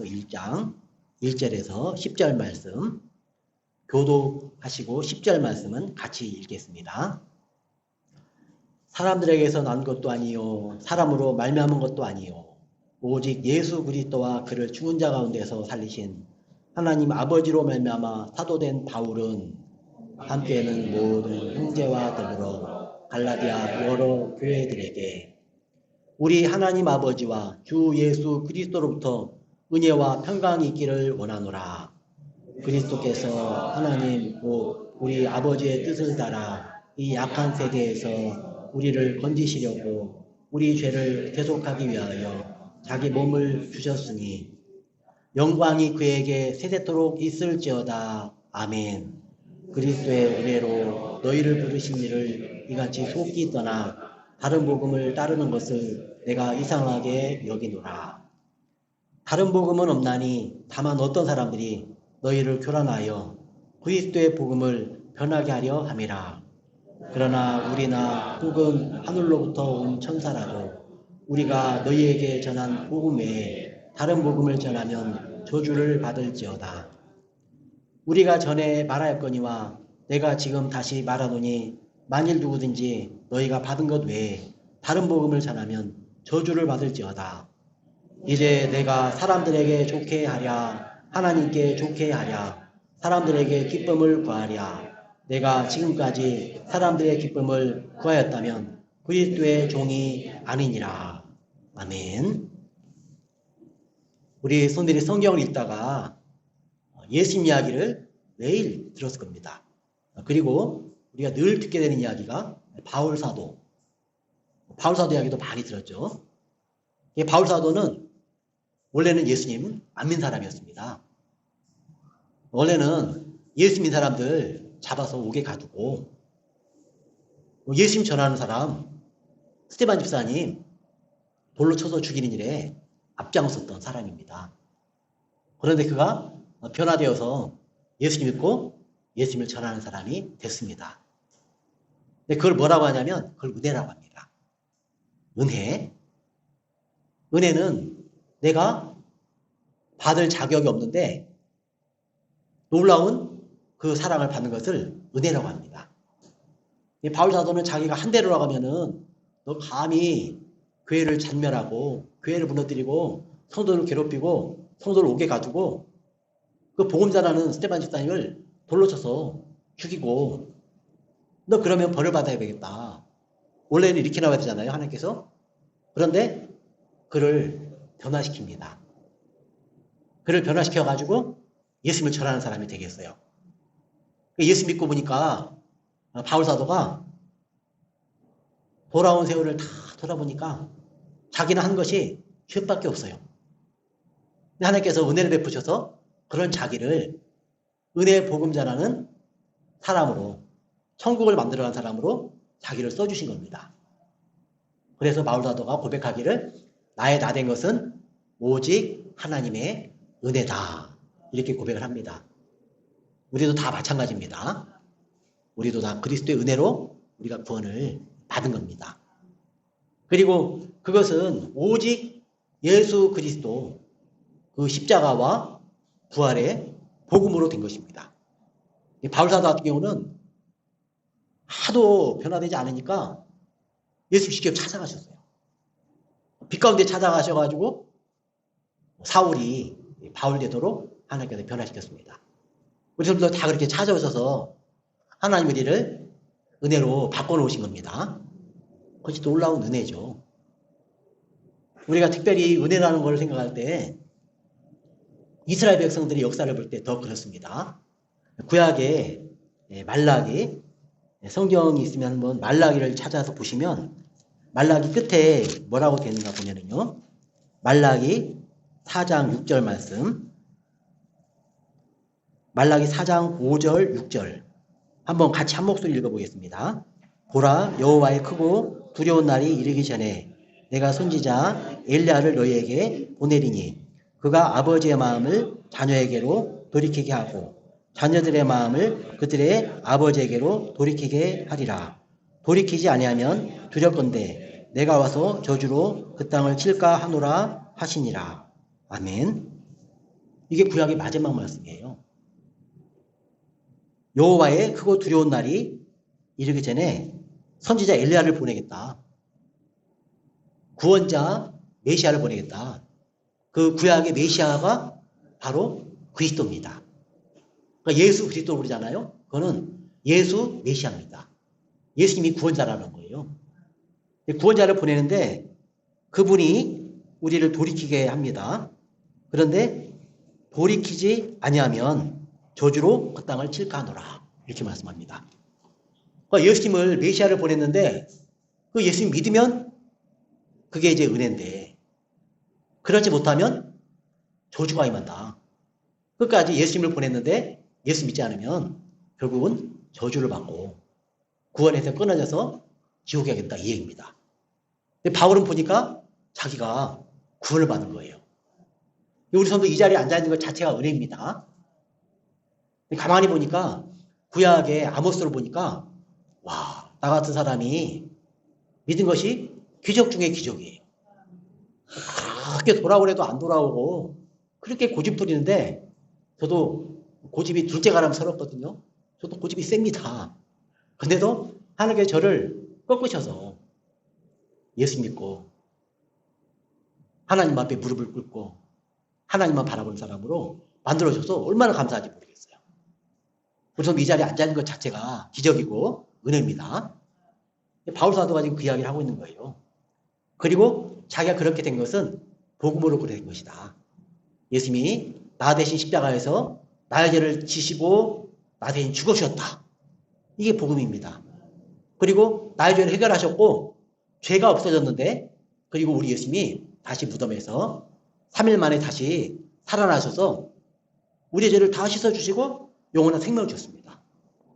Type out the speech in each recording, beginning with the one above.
요한일서 1장 1절에서 10절 말씀 교독하시고 10절 말씀은 같이 읽겠습니다. 사람들에게서 난 것도 아니요 사람으로 말미암은 것도 아니요 오직 예수 그리스도와 그를 죽은 자 가운데서 살리신 하나님 아버지로 말미암아 사도된 바울은 함께는 모든 형제와 더불어 갈라디아 여러 교회들에게 우리 하나님 아버지와 주 예수 그리스도로부터 은혜와 평강이 있기를 원하노라. 그리스도께서 하나님 곧 우리 아버지의 뜻을 따라 이 약한 세대에서 우리를 건지시려고 우리 죄를 대속하기 위하여 자기 몸을 주셨으니 영광이 그에게 세세토록 있을지어다. 아멘. 그리스도의 은혜로 너희를 부르신 이를 이같이 속기 떠나 다른 복음을 따르는 것을 내가 이상하게 여기노라. 다른 복음은 없나니 다만 어떤 사람들이 너희를 교란하여 그리스도의 복음을 변하게 하려 함이라. 그러나 우리나 혹은 하늘로부터 온 천사라도 우리가 너희에게 전한 복음 외에 다른 복음을 전하면 저주를 받을지어다. 우리가 전에 말하였거니와 내가 지금 다시 말하노니 만일 누구든지 너희가 받은 것 외에 다른 복음을 전하면 저주를 받을지어다. 이제 내가 사람들에게 좋게 하랴 하나님께 좋게 하랴 사람들에게 기쁨을 구하랴 내가 지금까지 사람들의 기쁨을 구하였다면 그리스도의 종이 아니니라. 아멘. 우리 손들이 성경을 읽다가 예수님 이야기를 매일 들었을 겁니다. 그리고 우리가 늘 듣게 되는 이야기가 바울사도 이야기도 많이 들었죠. 이 바울사도는 원래는 예수님 안 믿는 사람이었습니다. 원래는 예수 믿는 사람들 잡아서 옥에 가두고 예수님 전하는 사람 스데반 집사님 돌로 쳐서 죽이는 일에 앞장섰던 사람입니다. 그런데 그가 변화되어서 예수님 믿고 예수님을 전하는 사람이 됐습니다. 근데 그걸 뭐라고 하냐면 그걸 은혜라고 합니다. 은혜는 내가 받을 자격이 없는데 놀라운 그 사랑을 받는 것을 은혜라고 합니다. 바울 사도는 자기가 한 대로 나가면은 너 감히 교회를 잔멸하고 교회를 무너뜨리고 성도를 괴롭히고 성도를 옥에 가두고 그 복음 전하는 스데반 집사님을 돌로 쳐서 죽이고 너 그러면 벌을 받아야 되겠다. 원래는 이렇게 나와야 되잖아요, 하나님께서. 그런데 그를 변화시킵니다. 그를 변화시켜가지고 예수님을 전하는 사람이 되겠어요. 예수 믿고 보니까 바울 사도가 돌아온 세월을 다 돌아보니까 자기는 한 것이 죄밖에 없어요. 근데 하나님께서 은혜를 베푸셔서 그런 자기를 은혜의 복음 전하는 사람으로 천국을 만들어가는 사람으로 자기를 써주신 겁니다. 그래서 바울 사도가 고백하기를 나의 나 된 것은 오직 하나님의 은혜다. 이렇게 고백을 합니다. 우리도 다 마찬가지입니다. 우리도 다 그리스도의 은혜로 우리가 구원을 받은 겁니다. 그리고 그것은 오직 예수 그리스도 그 십자가와 부활의 복음으로 된 것입니다. 바울사도 같은 경우는 하도 변화되지 않으니까 예수 직접 찾아가셨어요. 빛 가운데 찾아가셔가지고 사울이 바울 되도록 하나님께서 변화시켰습니다. 우리 사람도 다 그렇게 찾아오셔서 하나님 우리를 은혜로 바꿔놓으신 겁니다. 그것이 놀라운 은혜죠. 우리가 특별히 은혜라는 걸 생각할 때 이스라엘 백성들의 역사를 볼 때 더 그렇습니다. 구약에 말라기 성경이 있으면 한번 말라기를 찾아서 보시면 말라기 끝에 뭐라고 되는가 보면은요. 말라기 4장 6절 말씀 말라기 4장 5절 6절 한번 같이 한 목소리 읽어보겠습니다. 보라 여호와의 크고 두려운 날이 이르기 전에 내가 선지자 엘리야를 너희에게 보내리니 그가 아버지의 마음을 자녀에게로 돌이키게 하고 자녀들의 마음을 그들의 아버지에게로 돌이키게 하리라. 돌이키지 아니하면 두렵건대 내가 와서 저주로 그 땅을 칠까 하노라 하시니라. 아멘. 이게 구약의 마지막 말씀이에요. 여호와의 크고 두려운 날이 이르기 전에 선지자 엘리야를 보내겠다. 구원자 메시아를 보내겠다. 그 구약의 메시아가 바로 그리스도입니다. 그러니까 예수 그리스도 그러잖아요. 그거는 예수 메시아입니다. 예수님이 구원자라는 거예요. 구원자를 보내는데 그분이 우리를 돌이키게 합니다. 그런데 돌이키지 아니하면 저주로 그 땅을 칠까 하노라. 이렇게 말씀합니다. 그러니까 예수님을 메시아를 보냈는데 그 예수님 믿으면 그게 이제 은혜인데 그러지 못하면 저주가 임한다. 끝까지 예수님을 보냈는데 예수 믿지 않으면 결국은 저주를 받고 구원에서 끊어져서 지옥에 가겠다 이 얘기입니다. 근데 바울은 보니까 자기가 구원을 받은 거예요. 우리 성도 이 자리에 앉아있는 것 자체가 은혜입니다. 가만히 보니까 구약의 아모스를 보니까 와, 나 같은 사람이 믿은 것이 기적 중에 기적이에요. 그렇게 돌아오래도 안 돌아오고 그렇게 고집 부리는데 저도 고집이 둘째 가라면 서럽거든요. 저도 고집이 셉니다. 근데도 하나님께서 저를 꺾으셔서 예수 믿고 하나님 앞에 무릎을 꿇고 하나님만 바라보는 사람으로 만들어줘서 얼마나 감사한지 모르겠어요. 그래서 이 자리에 앉아있는 것 자체가 기적이고 은혜입니다. 바울 사도가 지금 그 이야기를 하고 있는 거예요. 그리고 자기가 그렇게 된 것은 복음으로 그렇게 된 것이다. 예수님이 나 대신 십자가에서 나의 죄를 지시고 나 대신 죽으셨다. 이게 복음입니다. 그리고 나의 죄를 해결하셨고 죄가 없어졌는데 그리고 우리 예수님이 다시 무덤에서 3일 만에 다시 살아나셔서 우리의 죄를 다 씻어주시고 영원한 생명을 주셨습니다.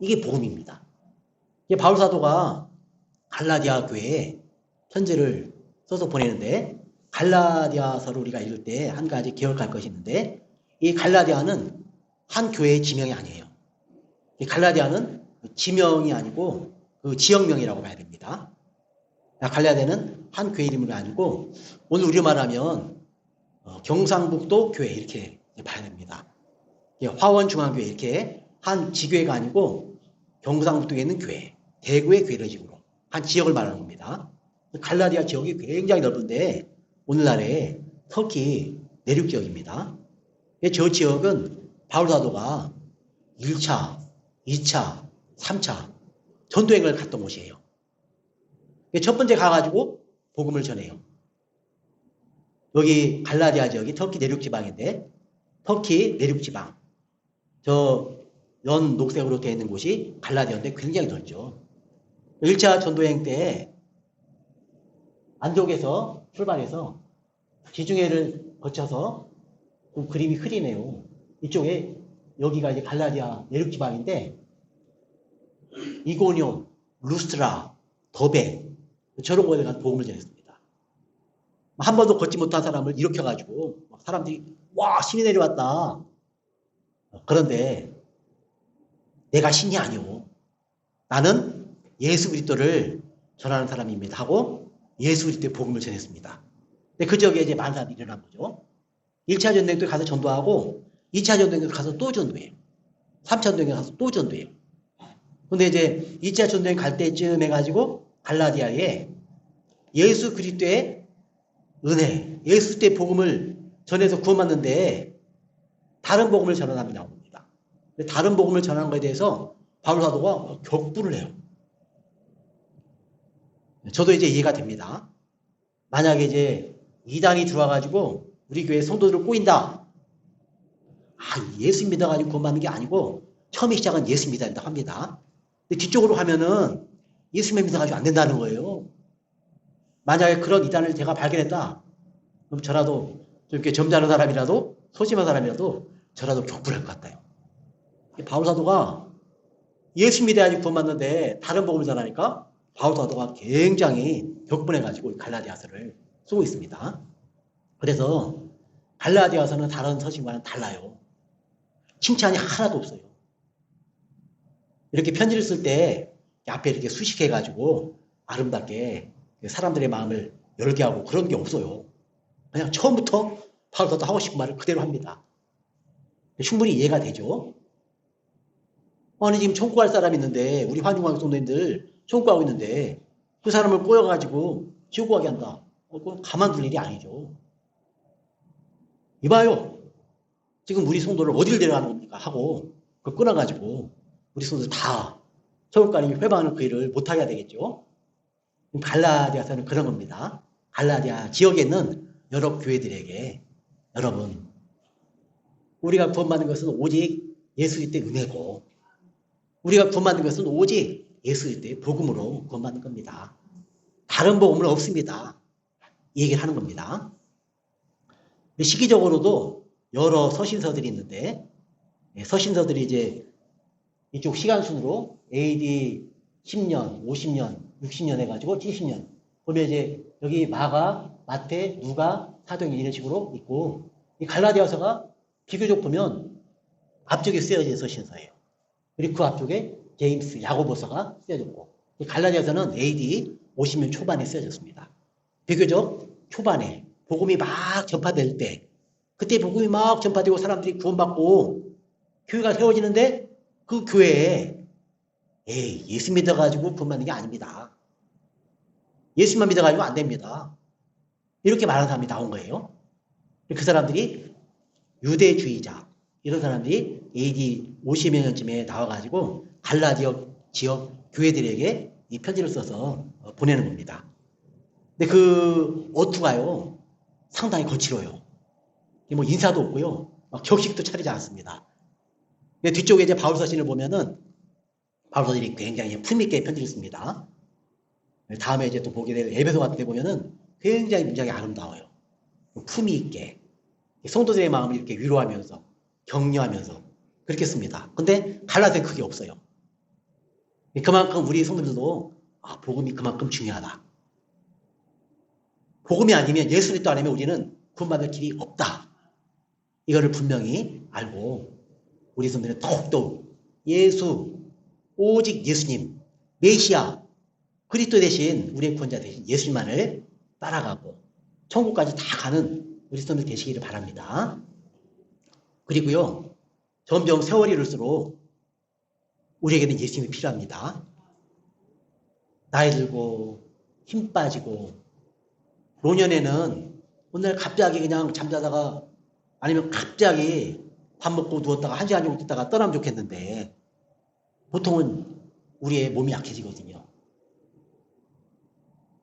이게 복음입니다. 이게 바울 사도가 갈라디아 교회에 편지를 써서 보내는데 갈라디아서를 우리가 읽을 때 한 가지 기억할 것이 있는데 이 갈라디아는 한 교회의 지명이 아니에요. 이 갈라디아는 지명이 아니고 그 지역명이라고 봐야 됩니다. 갈라디아는 한 교회 이름이 아니고 오늘 우리로 말하면 경상북도 교회 이렇게 봐야 됩니다. 화원중앙교회 이렇게 한 지교회가 아니고 경상북도에 있는 교회, 대구의 교회를 식으로 한 지역을 말하는 겁니다. 갈라디아 지역이 굉장히 넓은데 오늘날의 터키 내륙 지역입니다. 저 지역은 바울 사도가 1차, 2차, 3차 전도행을 갔던 곳이에요. 첫 번째 가가지고 복음을 전해요. 여기 갈라디아 지역이 터키 내륙 지방인데 터키 내륙 지방 저 연 녹색으로 되어 있는 곳이 갈라디아인데 굉장히 넓죠. 1차 전도행 때 안디옥에서 출발해서 지중해를 거쳐서 그 그림이 흐리네요. 이쪽에 여기가 이제 갈라디아 내륙 지방인데 이고니온, 루스트라, 더베 저런 곳에 가서 복음을 전했습니다. 한 번도 걷지 못한 사람을 일으켜가지고 사람들이 와 신이 내려왔다. 그런데 내가 신이 아니오. 나는 예수 그리스도를 전하는 사람입니다 하고 예수 그리스도의 복음을 전했습니다. 근데 그 지역에 이제 많은 사람들이 일어난 거죠. 1차 전도행 때 가서 전도하고 2차 전도행 때 가서 또 전도해요. 3차 전도행 때 가서 또 전도해요. 근데 이제 2차 전도행 갈 때쯤 해가지고 갈라디아에 예수 그리스도의 은혜, 예수 그리스도의 복음을 전해서 구원받는데 다른 복음을 전하는 사람이 나옵니다. 근데 다른 복음을 전하는 것에 대해서 바울 사도가 격분을 해요. 저도 이제 이해가 됩니다. 만약에 이제 이단이 들어와가지고 우리 교회 성도들을 꼬인다. 예수 믿어가지고 구원받는 게 아니고 처음에 시작은 예수 믿어야 된다 합니다. 근데 뒤쪽으로 가면은 예수만 믿어가지고 안 된다는 거예요. 만약에 그런 이단을 제가 발견했다. 그럼 저라도 좀 이렇게 점잖은 사람이라도 소심한 사람이라도 저라도 격분할 것 같아요. 바울 사도가 예수 믿어야지 구원받는데 다른 복음을 전하니까 바울 사도가 굉장히 격분해가지고 갈라디아서를 쓰고 있습니다. 그래서 갈라디아서는 다른 서신과는 달라요. 칭찬이 하나도 없어요. 이렇게 편지를 쓸 때 앞에 이렇게 수식해가지고 아름답게 사람들의 마음을 열게 하고 그런 게 없어요. 그냥 처음부터 바울 사도 하고 싶은 말을 그대로 합니다. 충분히 이해가 되죠. 아니 지금 청구할 사람이 있는데 우리 환중광 성도님들 청구하고 있는데 그 사람을 꼬여가지고 지옥 가게 한다. 그건 가만둘 일이 아니죠. 이봐요. 지금 우리 성도를 어디를 데려가는 겁니까? 하고 그걸 끊어가지고 우리 성도들 다 서울까지 회방하는 그 일을 못하게 해야 되겠죠. 갈라디아서는 그런 겁니다. 갈라디아 지역에 있는 여러 교회들에게 여러분 우리가 구원받는 것은 오직 예수 그리스도의 은혜고 우리가 구원받는 것은 오직 예수 그리스도의 복음으로 구원받는 겁니다. 다른 복음은 없습니다. 이 얘기를 하는 겁니다. 시기적으로도 여러 서신서들이 있는데 서신서들이 이제 이쪽 시간 순으로 AD 10년, 50년, 60년 해가지고 70년 보면 이제 여기 마가, 마태, 누가, 사도행전 이런 식으로 있고 이 갈라디아서가 비교적 보면 앞쪽에 쓰여진 서신서예요. 그리고 그 앞쪽에 제임스, 야고보서가 쓰여졌고 갈라디아서는 AD 50년 초반에 쓰여졌습니다. 비교적 초반에 복음이 막 전파될 때 그때 복음이 막 전파되고 사람들이 구원받고 교회가 세워지는데 그 교회에 예수 믿어가지고 구원받는 게 아닙니다. 예수만 믿어가지고 안 됩니다. 이렇게 말하는 사람이 나온 거예요. 그 사람들이 유대주의자 이런 사람들이 AD 50여 년쯤에 나와가지고 갈라디아 지역 교회들에게 이 편지를 써서 보내는 겁니다. 근데 그 어투가요 상당히 거칠어요. 뭐 인사도 없고요, 막 격식도 차리지 않습니다. 근데 뒤쪽에 이제 바울 서신을 보면은 바울 서신이 굉장히 품있게 편지를 씁니다. 다음에 이제 또 보게 될 에베소 같은 데 보면은 굉장히 문장이 아름다워요. 품위 있게 성도들의 마음을 이렇게 위로하면서 격려하면서 그렇게 씁니다. 근데 갈라디아는 그게 없어요. 그만큼 우리 성도들도 복음이 그만큼 중요하다. 복음이 아니면 예수 그리스도 아니면 우리는 구원받을 길이 없다. 이거를 분명히 알고 우리 성도들은 더욱더욱 예수, 오직 예수님, 메시아, 그리스도 대신 우리의 구원자 대신 예수님만을 따라가고 천국까지 다 가는 우리 성도들 되시기를 바랍니다. 그리고요, 점점 세월이 흐를수록 우리에게는 예수님이 필요합니다. 나이 들고 힘 빠지고 노년에는 오늘 갑자기 그냥 잠자다가 아니면 갑자기 밥 먹고 누웠다가 1시간 정도 있다가 떠나면 좋겠는데 보통은 우리의 몸이 약해지거든요.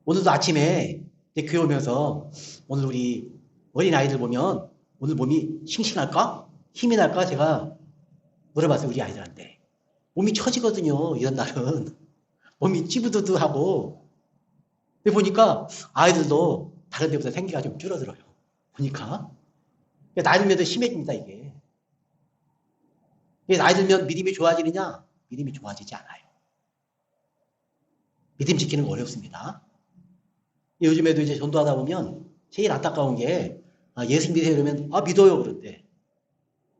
오늘도 아침에 교회 오면서 오늘 우리 어린아이들 보면 오늘 몸이 싱싱할까? 힘이 날까? 제가 물어봤어요. 우리 아이들한테. 몸이 처지거든요. 이런 날은. 몸이 찌부드드하고. 근데 보니까 아이들도 다른 데보다 생기가 좀 줄어들어요. 보니까. 나이 들면 심해집니다, 이게. 나이 들면 믿음이 좋아지느냐? 믿음이 좋아지지 않아요. 믿음 지키는 거 어렵습니다. 요즘에도 이제 전도하다 보면 제일 안타까운 게 예수 믿으세요 그러면 믿어요 그런데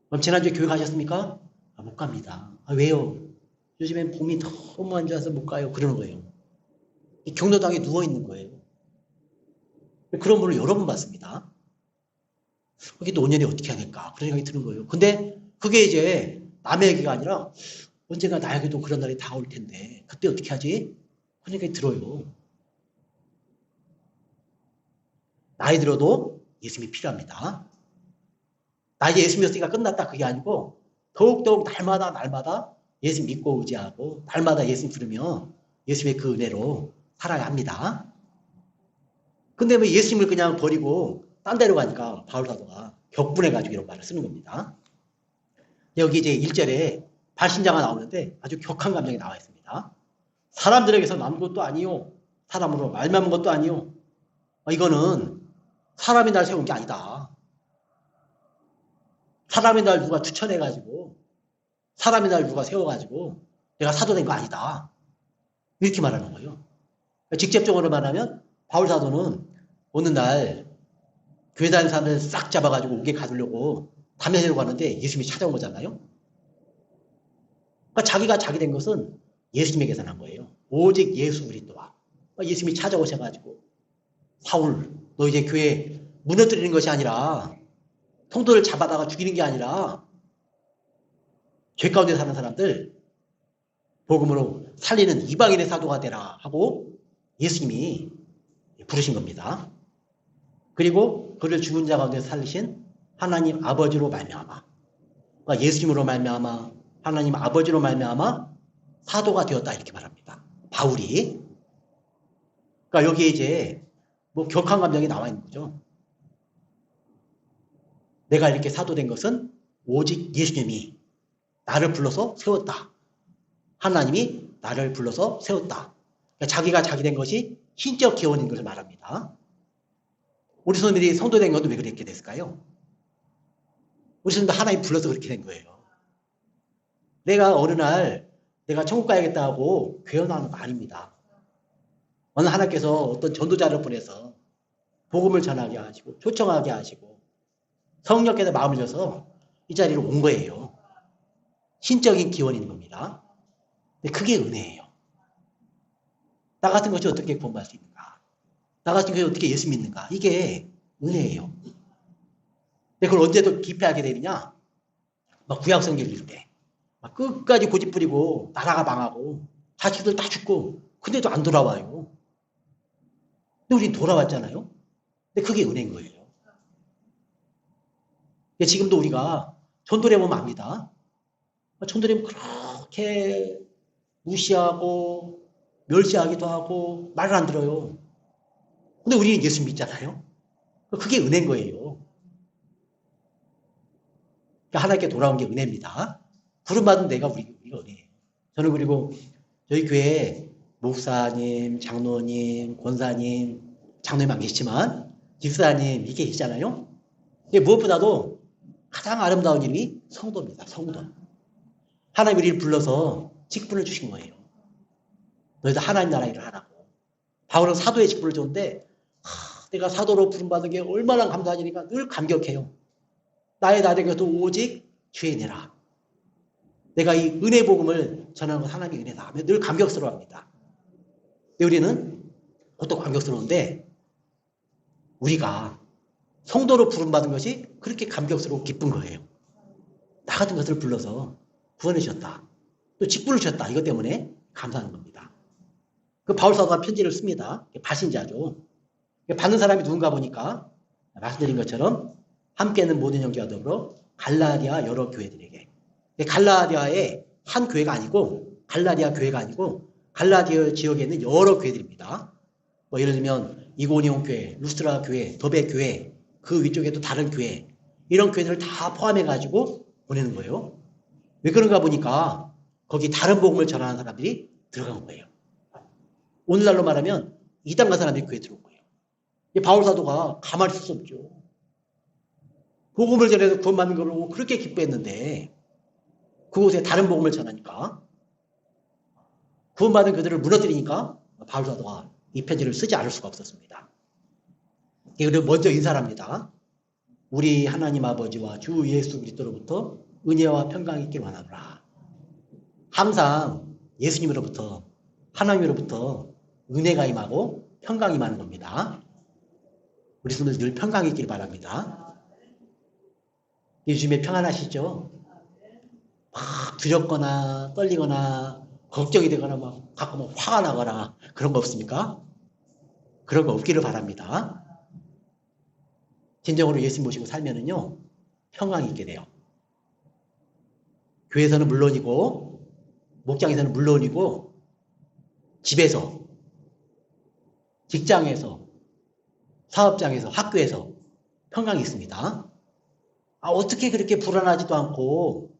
그럼 지난주에 교회 가셨습니까? 못 갑니다. 왜요? 요즘엔 몸이 너무 안 좋아서 못 가요. 그러는 거예요. 경로당에 누워있는 거예요. 그런 분을 여러 번 봤습니다. 그게 노년에 어떻게 해야 될까? 그런 생각이 드는 거예요. 근데 그게 이제 남의 얘기가 아니라 언젠가 나에게도 그런 날이 다가올 텐데 그때 어떻게 하지? 그런 생각이 들어요. 나이 들어도 예수님이 필요합니다. 나 이제 예수 믿었으니까 끝났다 그게 아니고 더욱더욱 날마다 예수 믿고 의지하고 날마다 예수 부르며 예수의 그 은혜로 살아야 합니다. 근데 왜 예수님을 그냥 버리고 딴 데로 가니까 바울 사도가 격분해가지고 이런 말을 쓰는 겁니다. 여기 이제 1절에 발신자가 나오는데 아주 격한 감정이 나와 있습니다. 사람들에게서 난 것도 아니요 사람으로 말미암은 것도 아니요 이거는 사람이 날 세운 게 아니다. 사람이 날 누가 추천해가지고 사람이 날 누가 세워가지고 내가 사도된 거 아니다. 이렇게 말하는 거예요. 직접적으로 말하면 바울 사도는 어느 날 교회 다니는 사람들 싹 잡아가지고 옥에 가두려고 담배 세우고 가는데 예수님이 찾아온 거잖아요. 그러니까 자기가 자기 된 것은 예수님에게서 난 거예요. 오직 예수 그리스도와 예수님이 찾아오셔가지고 사울 너 이제 교회 무너뜨리는 것이 아니라 성도를 잡아다가 죽이는 게 아니라 죄 가운데 사는 사람들 복음으로 살리는 이방인의 사도가 되라 하고 예수님이 부르신 겁니다. 그리고 그를 죽은 자 가운데 살리신 하나님 아버지로 말미암아, 그러니까 예수님으로 말미암아 하나님 아버지로 말미암아 사도가 되었다 이렇게 말합니다. 바울이. 그러니까 여기에 이제 뭐 격한 감정이 나와 있는 거죠. 내가 이렇게 사도된 것은 오직 예수님이 나를 불러서 세웠다. 하나님이 나를 불러서 세웠다. 그러니까 자기가 자기 된 것이 신적 기원인 것을 말합니다. 우리 성도들이 성도된 것도 왜 그렇게 됐을까요? 우리 성도 하나님 불러서 그렇게 된 거예요. 내가 어느 날 내가 천국 가야겠다 하고 괴원하는 거 아닙니다. 어느 하나님께서 어떤 전도자를 보내서 복음을 전하게 하시고 초청하게 하시고 성령께서 마음을 줘서 이 자리로 온 거예요. 신적인 기원인 겁니다. 근데 그게 은혜예요. 나 같은 것이 어떻게 구원받을 수 있는가? 나 같은 것이 어떻게 예수 믿는가? 이게 은혜예요. 근데 그걸 언제 더 기피하게 되느냐? 막 구약성경 읽을 때. 막 끝까지 고집 부리고 나라가 망하고 자식들 다 죽고 근데도 안 돌아와요. 근데 우린 돌아왔잖아요. 근데 그게 은혜인 거예요. 지금도 우리가 전도를 해보면 압니다. 전도를 해보면 그렇게 무시하고 멸시하기도 하고 말을 안 들어요. 근데 우리는 예수 믿잖아요. 그게 은혜인 거예요. 그러니까 하나님께 돌아온 게 은혜입니다. 부름받은 내가 우리가 은혜예요. 저는 그리고 저희 교회에 목사님, 장로님, 권사님, 장로님 안 계시지만 집사님 이게 계시잖아요. 무엇보다도 가장 아름다운 이름이 성도입니다. 성도. 하나님 우리를 불러서 직분을 주신 거예요. 너희들 하나님 나라 일을 하라고. 바울은 사도의 직분을 줬는데 내가 사도로 부름받은 게 얼마나 감사하니까 늘 감격해요. 나의 나된 것도 오직 주의 은혜라. 내가 이 은혜 복음을 전하는 건 하나님의 은혜다 하면 늘 감격스러워합니다. 우리는 보통 감격스러운데 우리가 성도로 부름받은 것이 그렇게 감격스럽고 기쁜 거예요. 나 같은 것을 불러서 구원해 주셨다. 또 직분을 주셨다. 이것 때문에 감사하는 겁니다. 그 바울 사도가 편지를 씁니다. 발신자죠. 받는 사람이 누군가 보니까 말씀드린 것처럼 함께는 모든 형제와 더불어 갈라디아 여러 교회들에게. 갈라디아의 한 교회가 아니고 갈라디아 교회가 아니고 갈라디아 지역에 있는 여러 교회들입니다. 뭐 예를 들면 이고니온 교회, 루스트라 교회, 더베 교회, 그 위쪽에 또 다른 교회 이런 교회들을 다 포함해가지고 보내는 거예요. 왜 그런가 보니까 거기 다른 복음을 전하는 사람들이 들어간 거예요. 오늘날로 말하면 이단 간 사람들이 교회에 들어온 거예요. 바울 사도가 가만히 있을 수 없죠. 복음을 전해서 구원받는 걸 보고 그렇게 기뻐했는데 그곳에 다른 복음을 전하니까 구원받은 그들을 무너뜨리니까 바울 사도가 이 편지를 쓰지 않을 수가 없었습니다. 그리고 먼저 인사를 합니다. 우리 하나님 아버지와 주 예수 그리스도로부터 은혜와 평강이 있길 원하노라. 항상 예수님으로부터 하나님으로부터 은혜가 임하고 평강이 임하는 겁니다. 우리 성도들 늘 평강이 있길 바랍니다. 요즘에 평안하시죠? 막 두렵거나 떨리거나 걱정이 되거나 막 가끔 막 화가 나거나 그런 거 없습니까? 그런 거 없기를 바랍니다. 진정으로 예수 모시고 살면은요 평강이 있게 돼요. 교회에서는 물론이고 목장에서는 물론이고 집에서 직장에서 사업장에서 학교에서 평강이 있습니다. 어떻게 그렇게 불안하지도 않고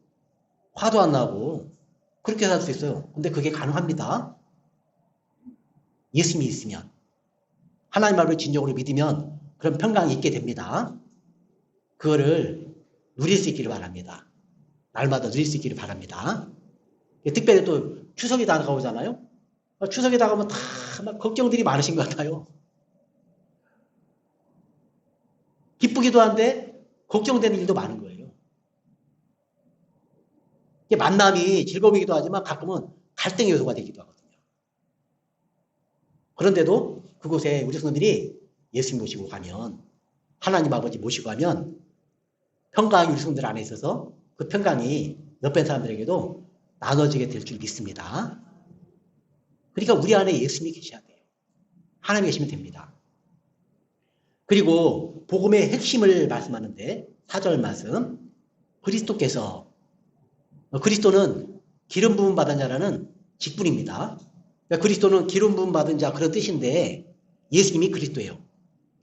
화도 안 나고 그렇게 살 수 있어요. 근데 그게 가능합니다. 예수님이 있으면 하나님 말을 진정으로 믿으면 그런 평강이 있게 됩니다. 그거를 누릴 수 있기를 바랍니다. 날마다 누릴 수 있기를 바랍니다. 특별히 또 추석이 다가오잖아요. 추석이 다가오면 다 막 걱정들이 많으신 것 같아요. 기쁘기도 한데 걱정되는 일도 많은 거예요. 만남이 즐거움이기도 하지만 가끔은 갈등의 요소가 되기도 하거든요. 그런데도 그곳에 우리 성도들이 예수 모시고 가면 하나님 아버지 모시고 가면 평강이 우리 성도들 안에 있어서 그 평강이 옆에 사람들에게도 나눠지게 될 줄 믿습니다. 그러니까 우리 안에 예수님이 계셔야 돼요. 하나님 계시면 됩니다. 그리고 복음의 핵심을 말씀하는데 4절 말씀 그리스도께서 그리스도는 기름 부음 받은 자라는 직분입니다. 그러니까 그리스도는 기름 부음 받은 자 그런 뜻인데 예수님이 그리스도예요.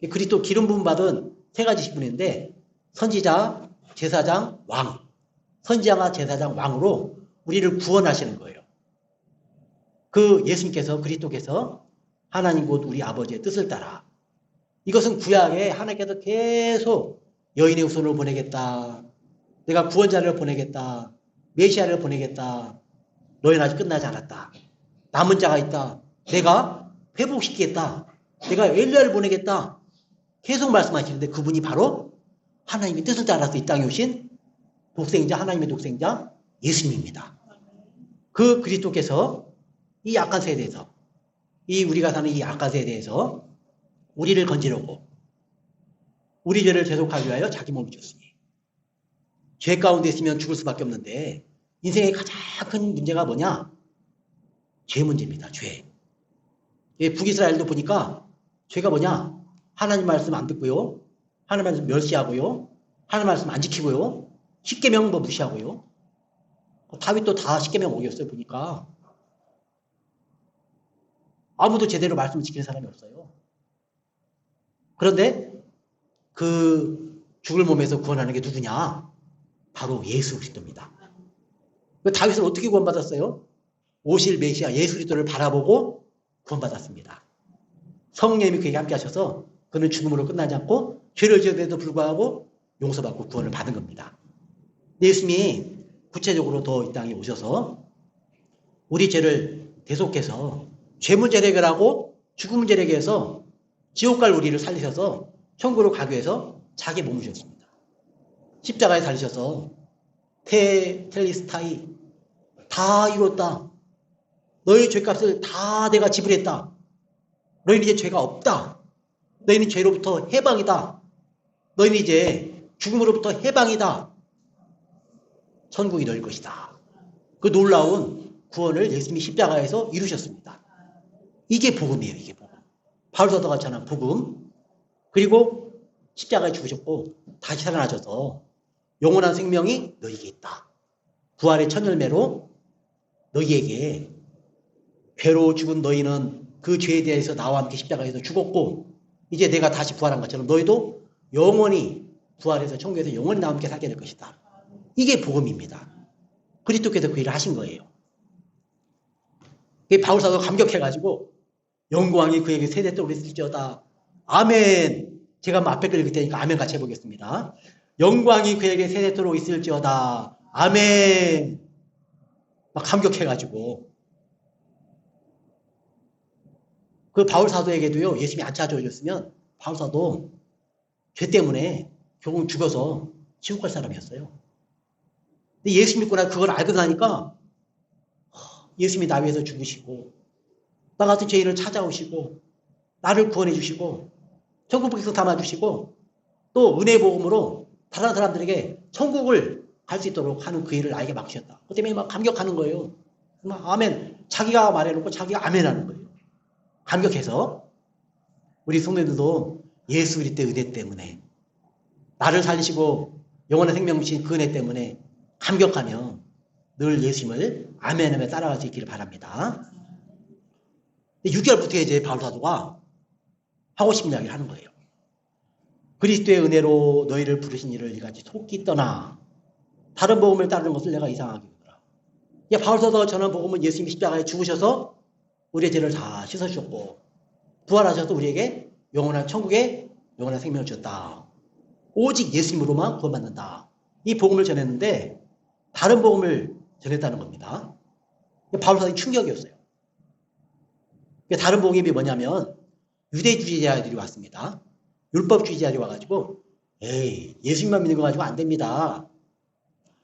그리스도 기름 부음 받은 세 가지 직분인데 선지자, 제사장, 왕. 선지자가 제사장, 왕으로 우리를 구원하시는 거예요. 그 예수님께서 그리스도께서 하나님 곧 우리 아버지의 뜻을 따라 이것은 구약에 하나님께서 계속 여인의 후손을 보내겠다. 내가 구원자를 보내겠다. 메시아를 보내겠다. 너희는 아직 끝나지 않았다. 남은 자가 있다. 내가 회복시키겠다. 내가 엘리야를 보내겠다. 계속 말씀하시는데 그분이 바로 하나님의 뜻을 따라서 이 땅에 오신 독생자, 하나님의 독생자 예수님입니다. 그 그리스도께서 이 약한 세대에서 이 우리가 사는 이 약한 세대에서 우리를 건지려고 우리 죄를 대속하기 위하여 자기 몸을 줬으니 죄 가운데 있으면 죽을 수밖에 없는데 인생의 가장 큰 문제가 뭐냐? 죄 문제입니다. 죄. 북이스라엘도 보니까 죄가 뭐냐? 하나님 말씀 안 듣고요. 하나님 말씀 멸시하고요. 하나님 말씀 안 지키고요. 십계명 뭐 무시하고요. 다윗도 다 십계명 어겼어요. 보니까 아무도 제대로 말씀을 지키는 사람이 없어요. 그런데 그 죽을 몸에서 구원하는 게 누구냐? 바로 예수 그리스도입니다. 다윗은 어떻게 구원받았어요? 오실 메시아 예수 그리스도를 바라보고 구원받았습니다. 성령님이 그에게 함께 하셔서 그는 죽음으로 끝나지 않고 죄를 지었는데도 불구하고 용서받고 구원을 받은 겁니다. 예수님이 구체적으로 더 이 땅에 오셔서 우리 죄를 대속해서 죄 문제를 해결하고 죽음 문제를 해결해서 지옥 갈 우리를 살리셔서 천국으로 가기 위해서 자기 몸을 주셨습니다. 십자가에 달리셔서 텔리스타이 다 이뤘다. 너희 죄값을 다 내가 지불했다. 너희는 이제 죄가 없다. 너희는 죄로부터 해방이다. 너희는 이제 죽음으로부터 해방이다. 천국이 너희 것이다. 그 놀라운 구원을 예수님이 십자가에서 이루셨습니다. 이게 복음이에요. 이게 복음. 바울 사도가 전한 복음. 그리고 십자가에 죽으셨고 다시 살아나셔서 영원한 생명이 너희에게 있다. 부활의 첫 열매로 너희에게 죄로 죽은 너희는 그 죄에 대해서 나와 함께 십자가에서 죽었고 이제 내가 다시 부활한 것처럼 너희도 영원히 부활해서 천국에서 영원히 나와 함께 살게 될 것이다. 이게 복음입니다. 그리스도께서 그 일을 하신 거예요. 바울 사도가 감격해가지고 영광이 그에게 세대토록 있을지어다. 아멘. 제가 앞에 걸 읽을 테니까 아멘 같이 해보겠습니다. 영광이 그에게 세대토록 있을지어다. 아멘. 막 감격해가지고 그 바울 사도에게도요 예수님이 안 찾아오셨으면 바울 사도 죄 때문에 결국 죽어서 지옥 갈 사람이었어요. 근데 예수 믿고 나 그걸 알고 나니까 예수님이 나 위해서 죽으시고 나 같은 죄인을 찾아오시고 나를 구원해 주시고 천국 백성 담아 주시고 또 은혜 복음으로 다른 사람들에게 천국을 갈 수 있도록 하는 그 일을 나에게 맡기셨다. 그 때문에 막 감격하는 거예요. 막 아멘. 자기가 말해놓고 자기가 아멘 하는 거예요. 감격해서 우리 성도들도 예수 그리스도의 은혜 때문에 나를 살리시고 영원한 생명 주신 그 은혜 때문에 감격하며 늘 예수님을 아멘하며 따라갈 수 있기를 바랍니다. 6절부터 이제 바울 사도가 하고 싶은 이야기를 하는 거예요. 그리스도의 은혜로 너희를 부르신 이를 이같이 속기 떠나 다른 복음을 따르는 것을 내가 이상하게 여기라. 바울 사도가 전한 복음은 예수님이 십자가에 죽으셔서 우리의 죄를 다 씻어주셨고 부활하셔서 우리에게 영원한 천국에 영원한 생명을 주셨다. 오직 예수님으로만 구원받는다. 이 복음을 전했는데 다른 복음을 전했다는 겁니다. 바울 사도의 충격이었어요. 다른 복음이 뭐냐면 유대주의자들이 왔습니다. 율법주의자들이 와가지고 에이 예수님만 믿는 거 가지고 안 됩니다.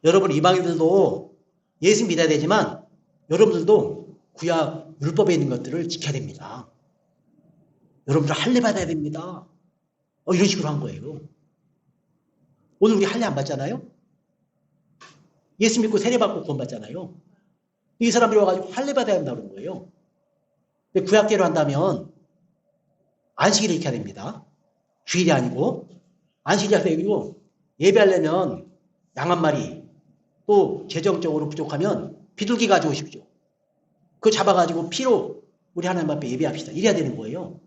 여러분 이방인들도 예수 믿어야 되지만 여러분들도 구약 율법에 있는 것들을 지켜야 됩니다. 여러분들 할례 받아야 됩니다. 이런 식으로 한 거예요. 오늘 우리 할례 안 받잖아요? 예수 믿고 세례받고 구원받잖아요. 이 사람들이 와가지고 할례받아야 한다는 거예요. 근데 구약대로 한다면 안식일을 지켜야 됩니다. 주일이 아니고 안식일이 되고 예배하려면 양 한 마리 또 재정적으로 부족하면 비둘기 가져오십시오. 그거 잡아가지고 피로 우리 하나님 앞에 예배합시다. 이래야 되는 거예요.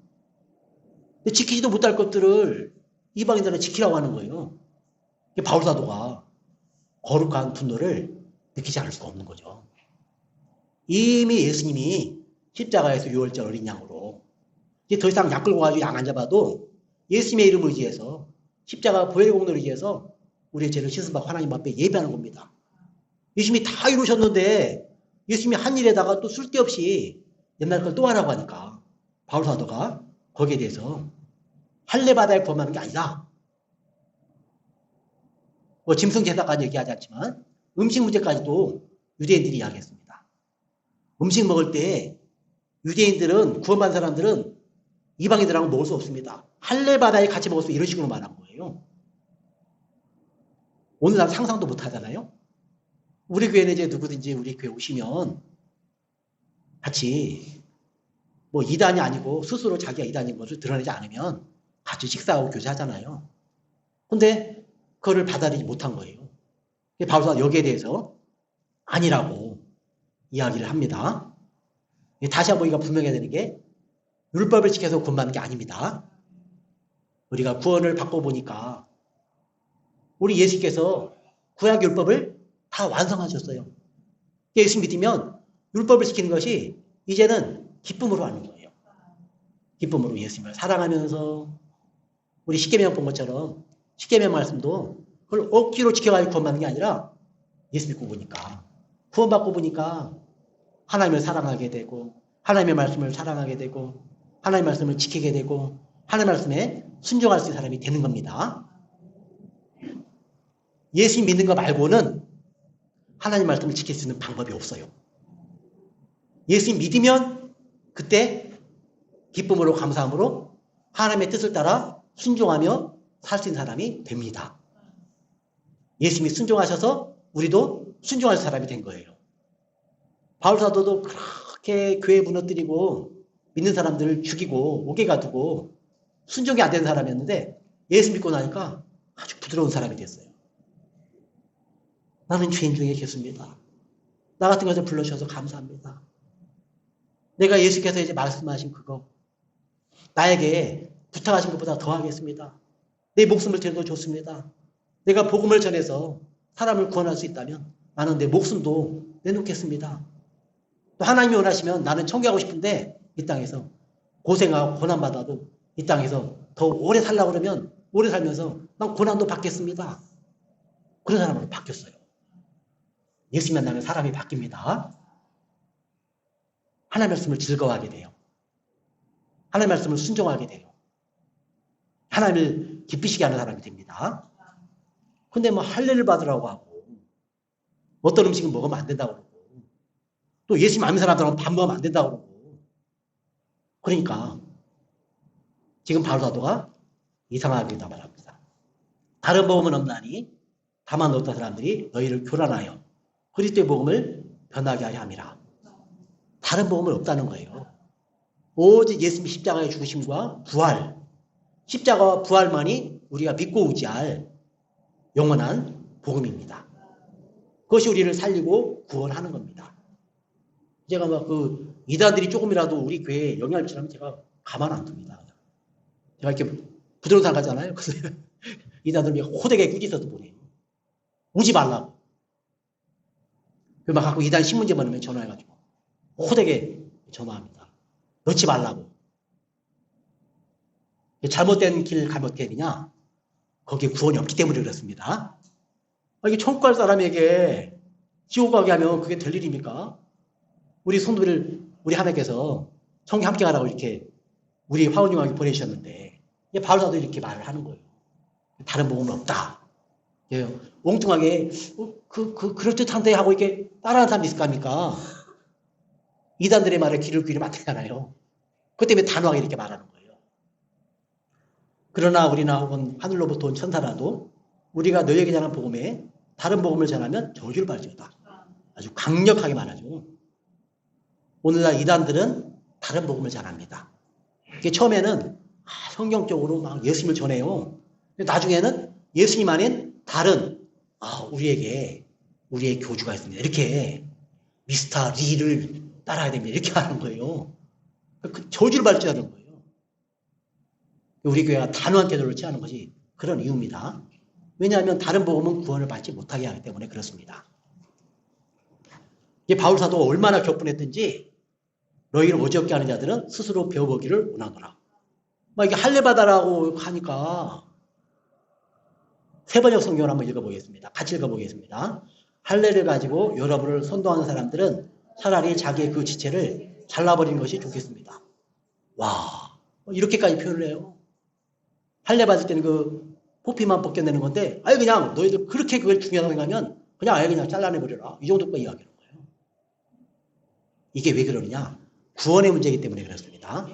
근데 지키지도 못할 것들을 이방인들은 지키라고 하는 거예요. 바울사도가 거룩한 분노를 느끼지 않을 수가 없는 거죠. 이미 예수님이 십자가에서 유월절 어린 양으로 이제 더 이상 약 끌고 가지고 양 안 잡아도 예수님의 이름을 의지해서 십자가 보혈의 공로를 의지해서 우리의 죄를 씻음받고 하나님 앞에 예배하는 겁니다. 예수님이 다 이루셨는데 예수님이 한 일에다가 또 쓸데없이 옛날 걸 또 하라고 하니까 바울사도가 거기에 대해서 할례받아야 구원하는 게 아니다. 뭐 짐승 제사까지 얘기하지 않지만 음식 문제까지도 유대인들이 이야기했습니다. 음식 먹을 때 유대인들은 구원받은 사람들은 이방인들하고 먹을 수 없습니다. 할례받아야 같이 먹을 수 이런 식으로 말한 거예요. 오늘날 상상도 못 하잖아요. 우리 교회는 이제 누구든지 우리 교회 오시면 같이 뭐 이단이 아니고 스스로 자기가 이단인 것을 드러내지 않으면 같이 식사하고 교제하잖아요. 근데 그거를 받아들이지 못한 거예요. 바울사가 여기에 대해서 아니라고 이야기를 합니다. 다시 한번 우리가 분명해야 되는 게 율법을 지켜서 구원받는 게 아닙니다. 우리가 구원을 받고 보니까 우리 예수께서 구약 율법을 다 완성하셨어요. 예수 믿으면 율법을 지키는 것이 이제는 기쁨으로 하는 거예요. 기쁨으로 예수님을 사랑하면서 우리 십계명 본 것처럼 십계명 말씀도 그걸 억지로 지켜가지고 구원받는 게 아니라 예수 믿고 보니까 구원받고 보니까 하나님을 사랑하게 되고 하나님의 말씀을 사랑하게 되고 하나님의 말씀을 지키게 되고 하나님의 말씀에 순종할 수 있는 사람이 되는 겁니다. 예수 믿는 거 말고는 하나님 말씀을 지킬 수 있는 방법이 없어요. 예수 믿으면 그때 기쁨으로 감사함으로 하나님의 뜻을 따라 순종하며 살 수 있는 사람이 됩니다. 예수님이 순종하셔서 우리도 순종할 사람이 된 거예요. 바울사도도 그렇게 교회 무너뜨리고 믿는 사람들을 죽이고 옥에 가두고 순종이 안 되는 사람이었는데 예수 믿고 나니까 아주 부드러운 사람이 됐어요. 나는 죄인 중에 계십니다. 나 같은 것을 불러주셔서 감사합니다. 내가 예수께서 이제 말씀하신 그거 나에게 부탁하신 것보다 더 하겠습니다. 내 목숨을 드려도 좋습니다. 내가 복음을 전해서 사람을 구원할 수 있다면 나는 내 목숨도 내놓겠습니다. 또 하나님이 원하시면 나는 청교하고 싶은데 이 땅에서 고생하고 고난받아도 이 땅에서 더 오래 살려고 그러면 오래 살면서 난 고난도 받겠습니다. 그런 사람으로 바뀌었어요. 예수 만나면 사람이 바뀝니다. 하나님의 말씀을 즐거워하게 돼요. 하나님의 말씀을 순종하게 돼요. 하나님을 기쁘시게 하는 사람이 됩니다. 근데 뭐 할례를 받으라고 하고 어떤 음식은 먹으면 안 된다고 그러고 또 예수님 안 믿는 사람들은 밥 먹으면 안 된다고 그러고 그러니까 지금 바울사도가 이상하게 말합니다. 다른 복음은 없나니 다만 어떤 사람들이 너희를 교란하여 그리스도의 복음을 변하게 하려 함이라. 다른 복음은 없다는 거예요. 오직 예수님 십자가의 죽으심과 부활, 십자가와 부활만이 우리가 믿고 의지할 영원한 복음입니다. 그것이 우리를 살리고 구원하는 겁니다. 제가 막 그 이단들이 조금이라도 우리 교회에 영향을 미치면 제가 가만 안 둡니다. 제가 이렇게 부드러운 사람 가잖아요. 그래서 이단들이 호되게 꾸짖어서 보내요. 오지 말라고. 막 갖고 이단 신문지 보내면 전화해가지고 호되게 전화합니다. 넣지 말라고. 잘못된 길 가면 되느냐? 거기에 구원이 없기 때문에 그렇습니다. 이게 천국 갈 사람에게 지옥 가게 하면 그게 될 일입니까? 우리 성도를 우리 하나님께서 천국에 함께 가라고 이렇게 우리 화원님에게 보내주셨는데 바울사도 이렇게 말을 하는 거예요. 다른 복음은 없다. 엉뚱하게 그럴듯한데 하고 이렇게 따라하는 사람이 있을 거 아닙니까? 이단들의 말에 귀를 기울이면 안 되잖아요. 그것 때문에 단호하게 이렇게 말하는 거예요. 그러나 우리나 혹은 하늘로부터 온 천사라도 우리가 너희에게 전한 복음에 다른 복음을 전하면 저주를 받을지어다. 아주 강력하게 말하죠. 오늘날 이단들은 다른 복음을 전합니다. 이게 처음에는 성경적으로 막 예수님을 전해요. 나중에는 예수님 아닌 다른 우리의 교주가 있습니다. 이렇게 미스터 리를 따라야 됩니다. 이렇게 하는 거예요. 그 저주를 받을지어다는 거예요. 우리 교회가 단호한 태도를 취하는 것이 그런 이유입니다. 왜냐하면 다른 복음은 구원을 받지 못하게 하기 때문에 그렇습니다. 이 바울 사도가 얼마나 격분했든지 너희를 어지럽게 하는 자들은 스스로 배워보기를 원하노라. 막 이게 할례받아라고 하니까 세번역 성경을 한번 읽어보겠습니다. 같이 읽어보겠습니다. 할례를 가지고 여러분을 선동하는 사람들은 차라리 자기의 그 지체를 잘라버리는 것이 좋겠습니다. 와, 이렇게까지 표현을 해요. 할례 받을 때는 그 포피만 벗겨내는 건데, 아예 그냥 너희들 그렇게 그걸 중요하다고 생각하면 그냥 아예 그냥 잘라내버려라. 이 정도까지 이야기하는 거예요. 이게 왜 그러느냐? 구원의 문제이기 때문에 그렇습니다.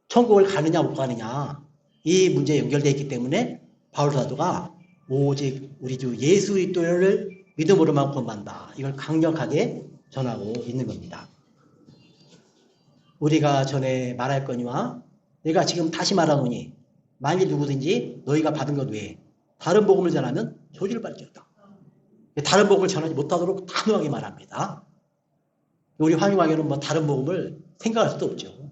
천국을 가느냐 못 가느냐 이 문제에 연결되어 있기 때문에 바울 사도가 오직 우리 주 예수 그리스도를 믿음으로만 구원받는다. 이걸 강력하게 전하고 있는 겁니다. 우리가 전에 말할거니와 내가 지금 다시 말하노니 만일 누구든지 너희가 받은 것 외에 다른 복음을 전하면 저주를 받을지어다. 다른 복음을 전하지 못하도록 단호하게 말합니다. 우리 황유왕에는 뭐 다른 복음을 생각할 수도 없죠.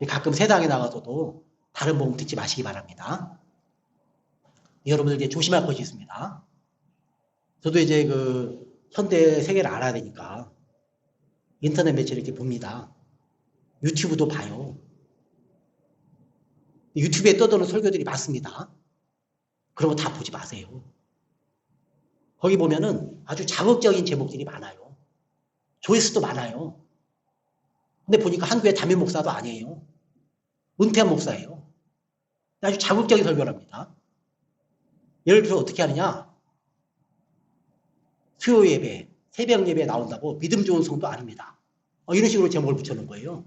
가끔 세상에 나가서도 다른 복음 듣지 마시기 바랍니다. 여러분들 이제 조심할 것이 있습니다. 저도 이제 그 현대 세계를 알아야 되니까 인터넷 매체를 이렇게 봅니다. 유튜브도 봐요. 유튜브에 떠도는 설교들이 많습니다. 그런 거 다 보지 마세요. 거기 보면은 아주 자극적인 제목들이 많아요. 조회수도 많아요. 근데 보니까 한국의 담임 목사도 아니에요. 은퇴한 목사예요. 아주 자극적인 설교를 합니다. 예를 들어 어떻게 하느냐? 수요 예배, 새벽 예배에 나온다고 믿음 좋은 성도 아닙니다. 이런 식으로 제목을 붙여놓은 거예요.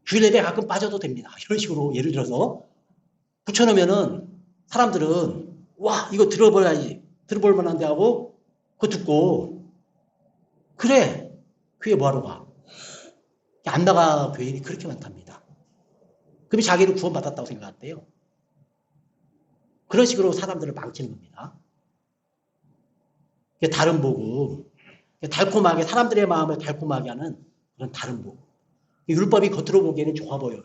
주일 예배 가끔 빠져도 됩니다. 이런 식으로 예를 들어서 붙여놓으면은 사람들은 와 이거 들어봐야지 들어볼 만한데 하고 그거 듣고 그래 교회 뭐하러 가? 안 나가 교인이 그렇게 많답니다. 그럼 자기는 구원받았다고 생각한대요. 그런 식으로 사람들을 망치는 겁니다. 다른 복음, 달콤하게 사람들의 마음을 달콤하게 하는 그런 다른 복음. 율법이 겉으로 보기에는 좋아 보여요.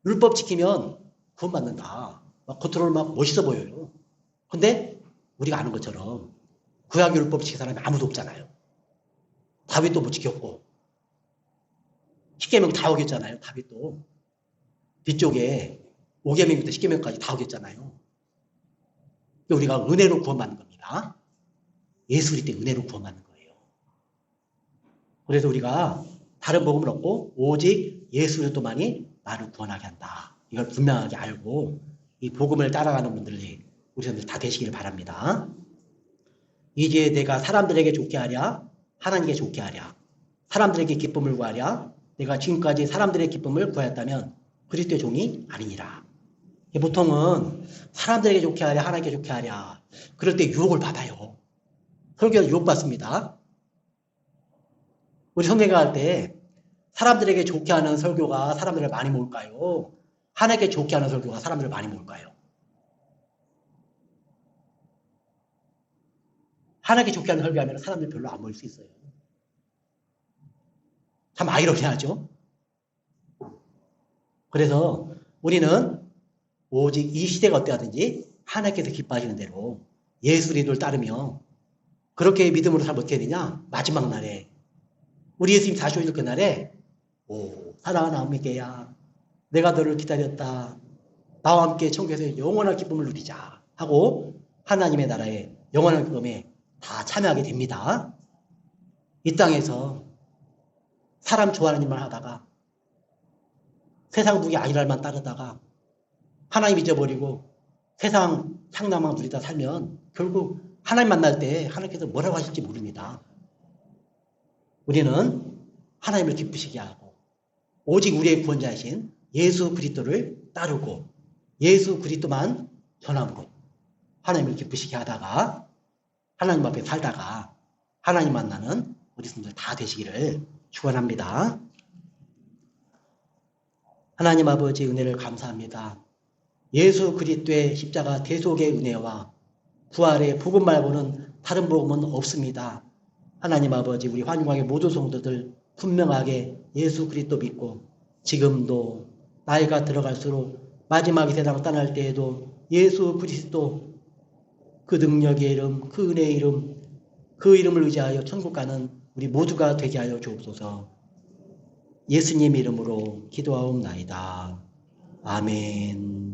율법 지키면 구원받는다. 겉으로는 막 멋있어 보여요. 근데 우리가 아는 것처럼 구약 율법 지킨 사람이 아무도 없잖아요. 다윗도 못 지켰고 10계명 다 어겼잖아요. 다윗도 뒤쪽에 5계명부터 10계명까지 다 어겼잖아요. 우리가 은혜로 구원받는 겁니다. 예수 그리스도의 은혜로 구원받는 거예요. 그래서 우리가 다른 복음을 얻고 오직 예수 그리스도만이 나를 구원하게 한다. 이걸 분명하게 알고 이 복음을 따라가는 분들이 우리 다 되시기를 바랍니다. 이제 내가 사람들에게 좋게 하랴 하나님께 좋게 하랴 사람들에게 기쁨을 구하랴 내가 지금까지 사람들의 기쁨을 구하였다면 그리스도의 종이 아니니라. 보통은 사람들에게 좋게 하랴 하나님께 좋게 하랴 그럴 때 유혹을 받아요. 설교는 유혹받습니다. 우리 성경가 할 때 사람들에게 좋게 하는 설교가 사람들을 많이 모을까요? 하나님께 좋게 하는 설교가 사람들을 많이 모을까요? 하나님께 좋게 하는 설교하면 사람들이 별로 안 모일 수 있어요. 참 아이러니하죠? 그래서 우리는 오직 이 시대가 어때하든지 하나님께서 기뻐하시는 대로 예수 그리스도를 따르며 그렇게 믿음으로 살면 어떻게 되냐? 마지막 날에 우리 예수님 다시 오실 그날에 사랑하는 아미께야 내가 너를 기다렸다. 나와 함께 천국에서 영원한 기쁨을 누리자 하고 하나님의 나라에 영원한 기쁨에 다 참여하게 됩니다. 이 땅에서 사람 좋아하는 일만 하다가 세상 누기 아니랄만 따르다가 하나님 잊어버리고 세상 향락만 누리다 살면 결국 하나님 만날 때 하나님께서 뭐라고 하실지 모릅니다. 우리는 하나님을 기쁘시게 하고 오직 우리의 구원자이신 예수 그리스도를 따르고 예수 그리스도만 전함으로 하나님을 기쁘시게 하다가 하나님 앞에 살다가 하나님 만나는 우리 성도들 다 되시기를 축원합니다. 하나님 아버지 은혜를 감사합니다. 예수 그리스도의 십자가 대속의 은혜와 부활의 복음 말고는 다른 복음은 없습니다. 하나님 아버지 우리 환영왕의 모든 성도들 분명하게 예수 그리스도 믿고 지금도 나이가 들어갈수록 마지막 이 세상 떠날 때에도 예수 그리스도 그 능력의 이름, 그 은혜의 이름, 그 이름을 의지하여 천국 가는 우리 모두가 되게 하여 주옵소서. 예수님 이름으로 기도하옵나이다. 아멘.